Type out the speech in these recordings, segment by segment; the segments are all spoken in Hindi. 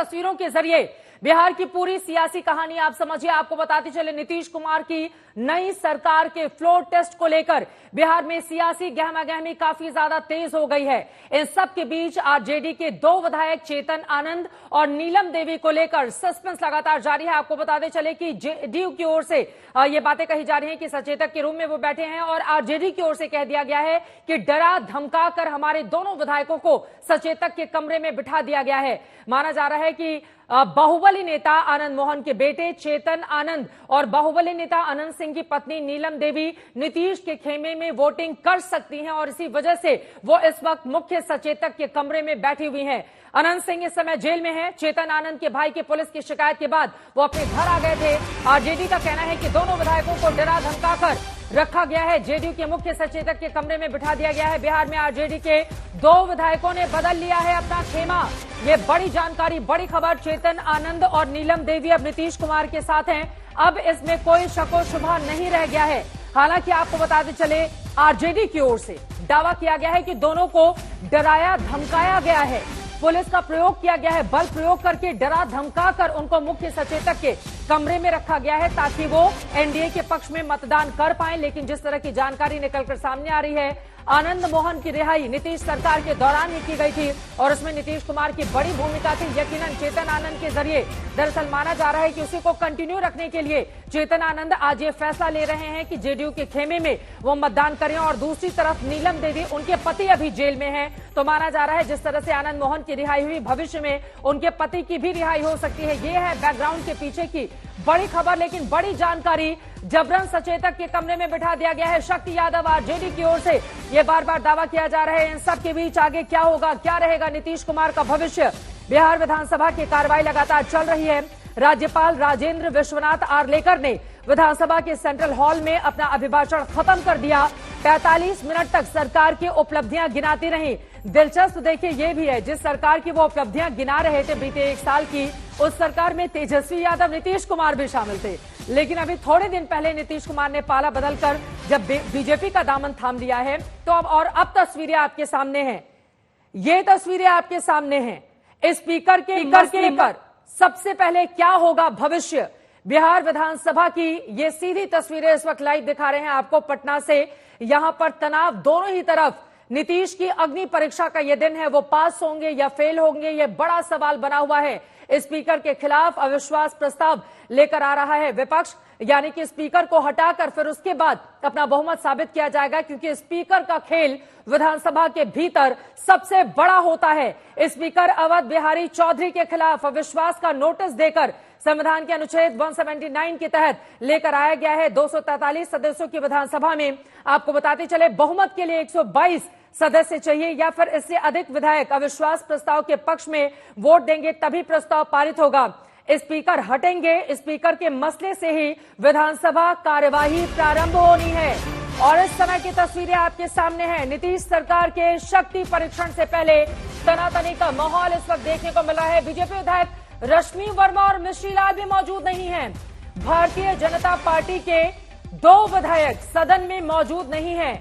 तस्वीरों के जरिए बिहार की पूरी सियासी कहानी आप समझिए। आपको बताते चले, नीतीश कुमार की नई सरकार के फ्लोर टेस्ट को लेकर बिहार में सियासी गहमागहमी काफी ज्यादा तेज हो गई है। इन सब के बीच आरजेडी के 2 विधायक चेतन आनंद और नीलम देवी को लेकर सस्पेंस लगातार जारी है। आपको बताते चले कि जेडीयू की ओर से ये बातें कही जा रही हैं कि सचेतक के रूम में वो बैठे हैं और आरजेडी की ओर से कह दिया गया है कि डरा धमका कर हमारे दोनों विधायकों को सचेतक के कमरे में बिठा दिया गया है। माना जा रहा है कि बाहुबली नेता आनंद मोहन के बेटे चेतन आनंद और बाहुबली नेता अनंत सिंह की पत्नी नीलम देवी नीतीश के खेमे में वोटिंग कर सकती हैं और इसी वजह से वो इस वक्त मुख्य सचेतक के कमरे में बैठी हुई हैं। अनंत सिंह इस समय जेल में है। चेतन आनंद के भाई के पुलिस की शिकायत के बाद वो अपने घर आ गए थे। आरजेडी का कहना है कि दोनों विधायकों को डरा धमकाकर रखा गया है। जेडीयू के मुख्य सचेतक के कमरे में बिठा दिया गया है। बिहार में आरजेडी के 2 विधायकों ने बदल लिया है अपना खेमा। ये बड़ी जानकारी, बड़ी खबर। चेतन आनंद और नीलम देवी अब नीतीश कुमार के साथ हैं। अब इसमें कोई शको शुबा नहीं रह गया है। हालांकि आपको बताते चले, आरजेडी की ओर से दावा किया गया है कि दोनों को डराया धमकाया गया है। पुलिस का प्रयोग किया गया है, बल प्रयोग करके डरा धमका कर उनको मुख्य सचेतक के कमरे में रखा गया है ताकि वो एनडीए के पक्ष में मतदान कर पाएं। लेकिन जिस तरह की जानकारी निकलकर सामने आ रही है, आनंद मोहन की रिहाई नीतीश सरकार के दौरान ही की गई थी और उसमें नीतीश कुमार की बड़ी भूमिका थी। यकीनन चेतन आनंद के जरिए दरअसल माना जा रहा है कि उसी को कंटिन्यू रखने के लिए चेतन आनंद आज ये फैसला ले रहे हैं कि जेडीयू के खेमे में वो मतदान करें। और दूसरी तरफ नीलम देवी, उनके पति अभी जेल में हैं, तो माना जा रहा है जिस तरह से आनंद मोहन की रिहाई हुई, भविष्य में उनके पति की भी रिहाई हो सकती है। ये है बैकग्राउंड के पीछे की बड़ी खबर। लेकिन बड़ी जानकारी, जबरन सचेतक के कमरे में बिठा दिया गया है। शक्ति यादव, आरजेडी की ओर से ये बार बार दावा किया जा रहा है। इन सब के बीच आगे क्या होगा, क्या रहेगा नीतीश कुमार का भविष्य? बिहार विधानसभा की कार्रवाई लगातार चल रही है। राज्यपाल राजेंद्र विश्वनाथ आर्लेकर ने विधानसभा के सेंट्रल हॉल में अपना अभिभाषण खत्म कर दिया। 45 मिनट तक सरकार की उपलब्धियां गिनाती रही। दिलचस्प देखिए ये भी है, जिस सरकार की वो उपलब्धियां गिना रहे थे बीते 1 साल की, उस सरकार में तेजस्वी यादव, नीतीश कुमार भी शामिल थे। लेकिन अभी थोड़े दिन पहले नीतीश कुमार ने पाला बदलकर जब बीजेपी का दामन थाम लिया है, तो अब तस्वीरें आपके सामने हैं। ये तस्वीरें आपके सामने हैं। स्पीकर के मसले पर सबसे पहले क्या होगा भविष्य? बिहार विधानसभा की ये सीधी तस्वीरें इस वक्त लाइव दिखा रहे हैं आपको पटना से। यहां पर तनाव दोनों ही तरफ। नीतीश की अग्नि परीक्षा का ये दिन है, वो पास होंगे या फेल होंगे, ये बड़ा सवाल बना हुआ है। स्पीकर के खिलाफ अविश्वास प्रस्ताव लेकर आ रहा है विपक्ष, यानी कि स्पीकर को हटाकर फिर उसके बाद अपना बहुमत साबित किया जाएगा, क्योंकि स्पीकर का खेल विधानसभा के भीतर सबसे बड़ा होता है। स्पीकर अवध बिहारी चौधरी के खिलाफ अविश्वास का नोटिस देकर संविधान के अनुच्छेद 179 के तहत लेकर आया गया है। 243 सदस्यों की विधानसभा में आपको बताते चले, बहुमत के लिए 122 सदस्य चाहिए या फिर इससे अधिक विधायक अविश्वास प्रस्ताव के पक्ष में वोट देंगे, तभी प्रस्ताव पारित होगा। स्पीकर हटेंगे, स्पीकर के मसले से ही विधानसभा कार्यवाही प्रारंभ होनी है। और इस समय की तस्वीरें आपके सामने हैं। नीतीश सरकार के शक्ति परीक्षण से पहले तनातनी का माहौल इस वक्त देखने को मिला है। बीजेपी विधायक रश्मि वर्मा और मिश्री लाल भी मौजूद नहीं हैं। भारतीय जनता पार्टी के 2 विधायक सदन में मौजूद नहीं हैं।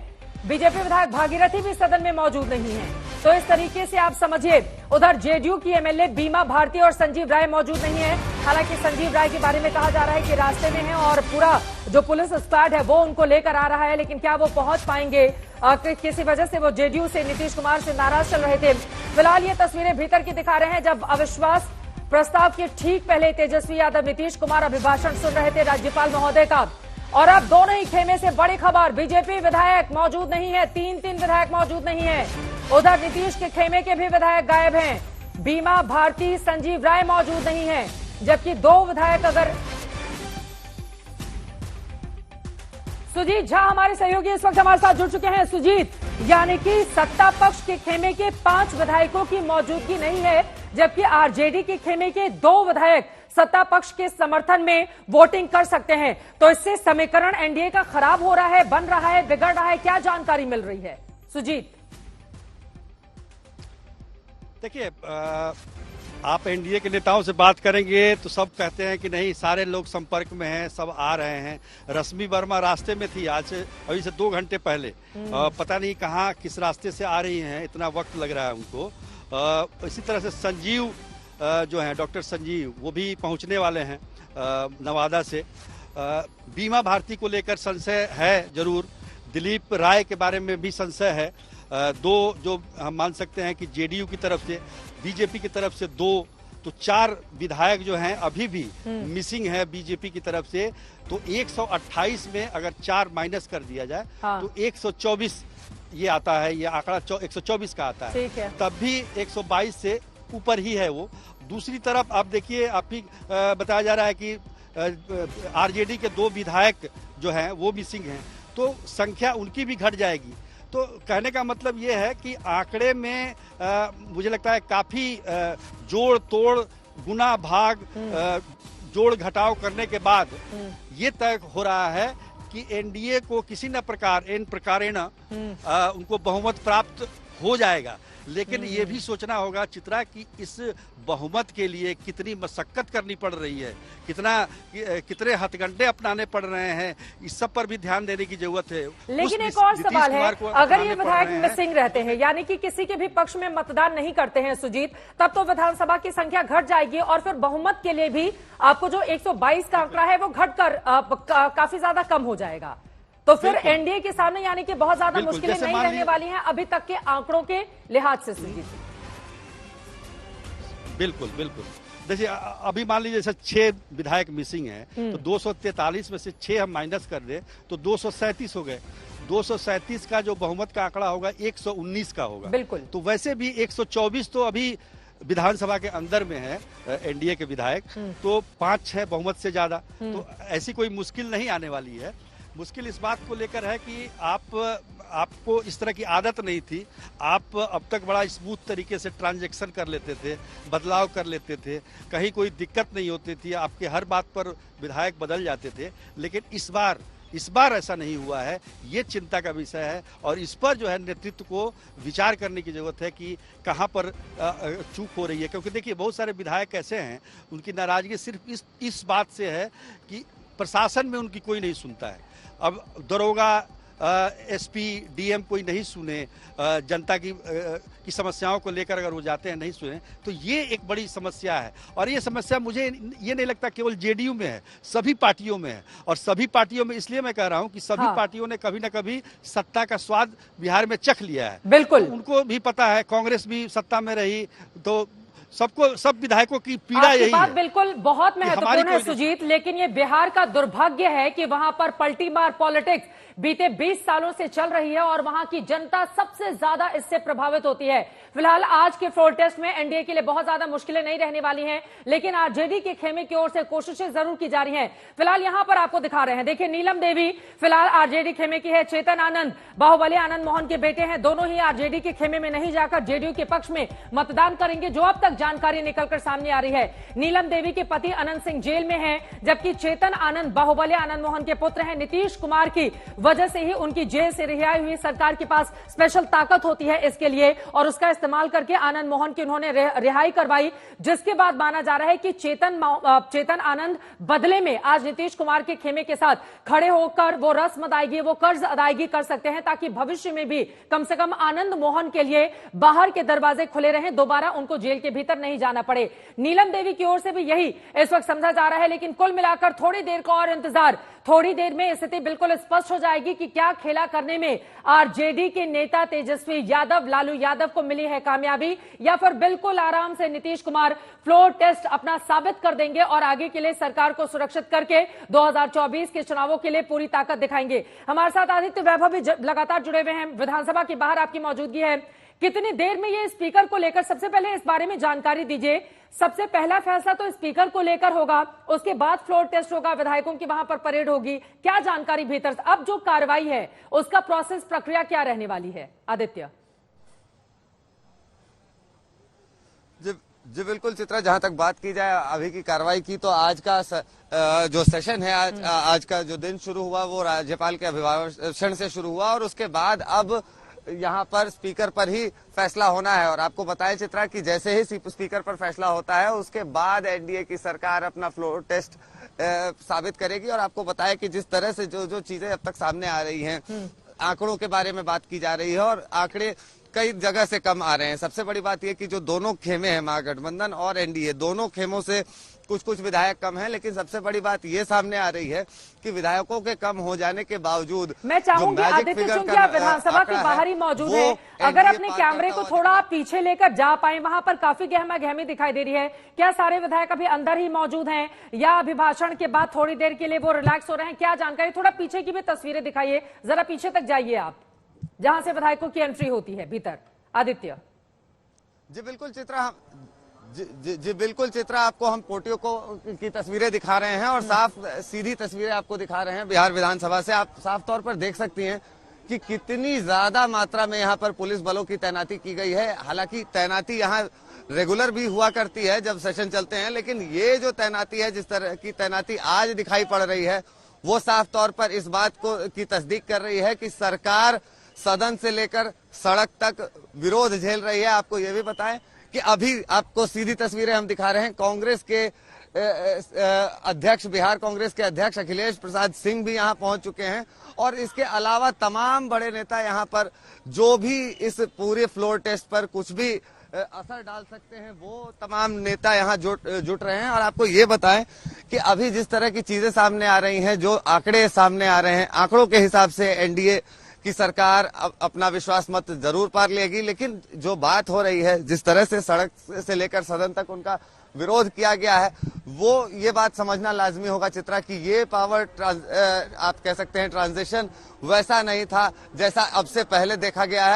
बीजेपी विधायक भागीरथी भी सदन में मौजूद नहीं है। तो इस तरीके से आप समझिए, उधर जेडीयू की एमएलए बीमा भारती और संजीव राय मौजूद नहीं है। हालांकि संजीव राय के बारे में कहा जा रहा है कि रास्ते में है और पूरा जो पुलिस स्क्वाड है वो उनको लेकर आ रहा है, लेकिन क्या वो पहुंच पाएंगे? किसी वजह से वो जेडीयू से, नीतीश कुमार से नाराज चल रहे थे। फिलहाल ये तस्वीरें भीतर की दिखा रहे हैं, जब अविश्वास प्रस्ताव के ठीक पहले तेजस्वी यादव, नीतीश कुमार अभिभाषण सुन रहे थे राज्यपाल महोदय का। और अब दोनों ही खेमे से बड़ी खबर, बीजेपी विधायक मौजूद नहीं है। 3 विधायक मौजूद नहीं है। उधर नीतीश के खेमे के भी विधायक गायब हैं। बीमा भारती, संजीव राय मौजूद नहीं है, जबकि 2 विधायक अगर सुजीत झा हमारे सहयोगी इस वक्त हमारे साथ जुड़ चुके हैं। सुजीत, यानी कि सत्ता पक्ष के खेमे के 5 विधायकों की मौजूदगी नहीं है, जबकि आरजेडी के खेमे के 2 विधायक सत्ता पक्ष के समर्थन में वोटिंग कर सकते हैं। तो इससे समीकरण एनडीए का खराब हो रहा है, बन रहा है, बिगड़ रहा है, क्या जानकारी मिल रही है सुजीत? देखिए, आप एनडीए के नेताओं से बात करेंगे तो सब कहते हैं कि नहीं, सारे लोग संपर्क में हैं, सब आ रहे हैं। रश्मि वर्मा रास्ते में थी आज अभी से 2 घंटे पहले। पता नहीं कहाँ किस रास्ते से आ रही हैं, इतना वक्त लग रहा है उनको। इसी तरह से संजीव जो हैं डॉक्टर संजीव वो भी पहुंचने वाले हैं नवादा से। बीमा भारती को लेकर संशय है जरूर, दिलीप राय के बारे में भी संशय है। दो जो हम मान सकते हैं कि जेडीयू की तरफ से, बीजेपी की तरफ से 2, तो 4 विधायक जो हैं अभी भी मिसिंग है बीजेपी की तरफ से। तो 128 में अगर 4 माइनस कर दिया जाए तो 124 ये आता है, ये आंकड़ा 124 का आता है, तब भी 122 से ऊपर ही है वो। दूसरी तरफ आप देखिए, आप ही बताया जा रहा है कि आरजेडी के 2 विधायक जो हैं वो मिसिंग हैं, तो संख्या उनकी भी घट जाएगी। तो कहने का मतलब ये है कि आंकड़े में मुझे लगता है काफी जोड़ तोड़, गुना भाग, जोड़ घटाव करने के बाद ये तय हो रहा है कि एनडीए को किसी न प्रकार उनको बहुमत प्राप्त हो जाएगा। लेकिन ये भी सोचना होगा चित्रा कि इस बहुमत के लिए कितनी मशक्कत करनी पड़ रही है, कितने हथकंडे अपनाने पड़ रहे हैं, इस सब पर भी ध्यान देने की जरूरत है। लेकिन एक और सवाल है, अगर ये विधायक मिसिंग रहते हैं, यानी कि किसी के भी पक्ष में मतदान नहीं करते हैं सुजीत, तब तो विधानसभा की संख्या घट जाएगी और फिर बहुमत के लिए भी आपको जो 122 का आंकड़ा है वो घटकर काफी ज्यादा कम हो जाएगा। तो फिर एनडीए के सामने यानी कि बहुत ज्यादा मुश्किलें नहीं रहने वाली हैं अभी तक के आंकड़ों के लिहाज से सुजीत। बिल्कुल बिल्कुल। देखिए अभी मान लीजिए जैसे 6 विधायक मिसिंग हैं, तो 243 में से 6 हम माइनस कर दें तो 237 हो गए। 237 का जो बहुमत का आंकड़ा होगा 119 का होगा। बिल्कुल। तो वैसे भी 124 तो अभी विधानसभा के अंदर में है एनडीए के विधायक, तो 5 है बहुमत से ज्यादा, तो ऐसी कोई मुश्किल नहीं आने वाली है। मुश्किल इस बात को लेकर है कि आपको इस तरह की आदत नहीं थी। आप अब तक बड़ा स्मूथ तरीके से ट्रांजैक्शन कर लेते थे, बदलाव कर लेते थे, कहीं कोई दिक्कत नहीं होती थी, आपके हर बात पर विधायक बदल जाते थे। लेकिन इस बार ऐसा नहीं हुआ है, ये चिंता का विषय है और इस पर जो है नेतृत्व को विचार करने की जरूरत है कि कहां पर चूक हो रही है। क्योंकि देखिए बहुत सारे विधायक ऐसे हैं, उनकी नाराजगी सिर्फ इस बात से है कि प्रशासन में उनकी कोई नहीं सुनता है। अब दरोगा, एसपी, डीएम कोई नहीं सुने, जनता की समस्याओं को लेकर अगर वो जाते हैं नहीं सुने, तो ये एक बड़ी समस्या है। और ये समस्या मुझे ये नहीं लगता केवल जेडीयू में है, सभी पार्टियों में है। और सभी पार्टियों में इसलिए मैं कह रहा हूं कि सभी पार्टियों ने कभी ना कभी सत्ता का स्वाद बिहार में चख लिया है। बिल्कुल, तो उनको भी पता है, कांग्रेस भी सत्ता में रही तो सब विधायकों की पीड़ा यही बात है। बिल्कुल बहुत महत्वपूर्ण है सुजीत, लेकिन ये बिहार का दुर्भाग्य है कि वहां पर पलटी मार पॉलिटिक्स बीते 20 सालों से चल रही है और वहां की जनता सबसे ज्यादा इससे प्रभावित होती है। फिलहाल आज के फ्लोर टेस्ट में एनडीए के लिए बहुत ज्यादा मुश्किलें नहीं रहने वाली हैं, लेकिन आरजेडी के खेमे की ओर से कोशिशें जरूर की जा रही हैं। फिलहाल यहां पर आपको दिखा रहे हैं, देखिए नीलम देवी फिलहाल आरजेडी खेमे की है, चेतन आनंद बाहुबली आनंद मोहन के बेटे हैं, दोनों ही आरजेडी के खेमे में नहीं जाकर जेडीयू के पक्ष में मतदान करेंगे, जो अब तक जानकारी निकलकर सामने आ रही है। नीलम देवी के पति अनंत सिंह जेल में हैं, जबकि चेतन आनंद बाहुबली आनंद मोहन के पुत्र हैं। नीतीश कुमार की वजह से ही उनकी जेल से रिहाई हुई सरकार के पास स्पेशल ताकत होती है इसके लिए, और उसका इस्तेमाल करके आनंद मोहन की उन्होंने रिहाई करवाई, जिसके बाद माना जा रहा है कि चेतन आनंद बदले में आज नीतीश कुमार के खेमे के साथ खड़े होकर वो रस्म अदायगी, वो कर्ज अदायगी कर सकते हैं, ताकि भविष्य में भी कम से कम आनंद मोहन के लिए बाहर के दरवाजे खुले रहें, दोबारा उनको जेल के भीतर नहीं जाना पड़े। नीलम देवी की ओर से भी यही इस वक्त समझा जा रहा है, लेकिन कुल मिलाकर थोड़ी देर का और इंतजार, थोड़ी देर में स्थिति बिल्कुल स्पष्ट हो जाएगी कि क्या खेला करने में आरजेडी के नेता तेजस्वी यादव, लालू यादव को मिली है कामयाबी, या फिर बिल्कुल आराम से नीतीश कुमार फ्लोर टेस्ट अपना साबित कर देंगे और आगे के लिए सरकार को सुरक्षित करके 2024 के चुनावों के लिए पूरी ताकत दिखाएंगे। हमारे साथ आदित्य वैभव भी लगातार जुड़े हुए हैं, विधानसभा के बाहर आपकी मौजूदगी है, कितनी देर में ये स्पीकर को लेकर, सबसे पहले इस बारे में जानकारी दीजिए। सबसे पहला फैसला तो स्पीकर को लेकर होगा, उसके बाद फ्लोर टेस्ट होगा, विधायकों की वहां पर परेड होगी, क्या जानकारी भीतर से अब जो कार्रवाई है उसका प्रोसेस, प्रक्रिया क्या रहने वाली है आदित्य? जी बिल्कुल चित्रा, जहां तक बात की जाए अभी की कार्रवाई की, तो आज का जो सेशन है, आज का जो दिन शुरू हुआ वो राज्यपाल के अभिभाषण से शुरू हुआ और उसके बाद अब यहाँ पर स्पीकर पर ही फैसला होना है। और आपको बताएं चित्रा कि जैसे ही स्पीकर पर फैसला होता है उसके बाद एनडीए की सरकार अपना फ्लोर टेस्ट साबित करेगी। और आपको बताएं कि जिस तरह से जो चीजें अब तक सामने आ रही हैं, आंकड़ों के बारे में बात की जा रही है और आंकड़े कई जगह से कम आ रहे हैं। सबसे बड़ी बात यह कि जो दोनों खेमे हैं, महागठबंधन और एनडीए, दोनों खेमों से कुछ कुछ विधायक कम हैं, लेकिन सबसे बड़ी बात ये सामने आ रही है कि विधायकों के कम हो जाने के बावजूद मैं चाहूंगी आदित्य, चूंकि आप विधानसभा के बाहर ही मौजूद हैं, अगर अपने कैमरे को थोड़ा पीछे लेकर जा पाए, वहां पर काफी गहमा गहमी दिखाई दे रही है। क्या सारे विधायक अभी अंदर ही मौजूद हैं या अभिभाषण के बाद थोड़ी देर के लिए वो रिलैक्स हो रहे हैं? क्या जानकारी, थोड़ा पीछे की भी तस्वीरें दिखाइए, जरा पीछे तक जाइए आप, जहां से विधायकों की एंट्री होती है भीतर। आदित्य जी बिल्कुल चित्रा, जी बिल्कुल चित्रा, आपको हम पोर्टियो को की तस्वीरें दिखा रहे हैं और साफ सीधी तस्वीरें आपको दिखा रहे हैं बिहार विधानसभा से। आप साफ तौर पर देख सकती हैं कि कितनी ज्यादा मात्रा में यहाँ पर पुलिस बलों की तैनाती की गई है। हालांकि तैनाती यहाँ रेगुलर भी हुआ करती है जब सेशन चलते हैं, लेकिन ये जो तैनाती है, जिस तरह की तैनाती आज दिखाई पड़ रही है, वो साफ तौर पर इस बात को की तस्दीक कर रही है कि सरकार सदन से लेकर सड़क तक विरोध झेल रही है। आपको ये भी बताएं कि अभी आपको सीधी तस्वीरें हम दिखा रहे हैं, कांग्रेस के अध्यक्ष, बिहार कांग्रेस के अध्यक्ष अखिलेश प्रसाद सिंह भी यहां पहुंच चुके हैं और इसके अलावा तमाम बड़े नेता यहां पर जो भी इस पूरे फ्लोर टेस्ट पर कुछ भी असर डाल सकते हैं, वो तमाम नेता यहां जुट रहे हैं। और आपको ये बताएं कि अभी जिस तरह की चीजें सामने आ रही हैं, जो आंकड़े सामने आ रहे हैं, आंकड़ों के हिसाब से एनडीए की सरकार अपना विश्वास मत जरूर पा लेगी, लेकिन जो बात हो रही है, जिस तरह से सड़क से लेकर सदन तक उनका विरोध किया गया है, वो ये बात समझना लाजमी होगा चित्रा कि ये पावर आप कह सकते हैं ट्रांजिशन वैसा नहीं था जैसा अब से पहले देखा गया है।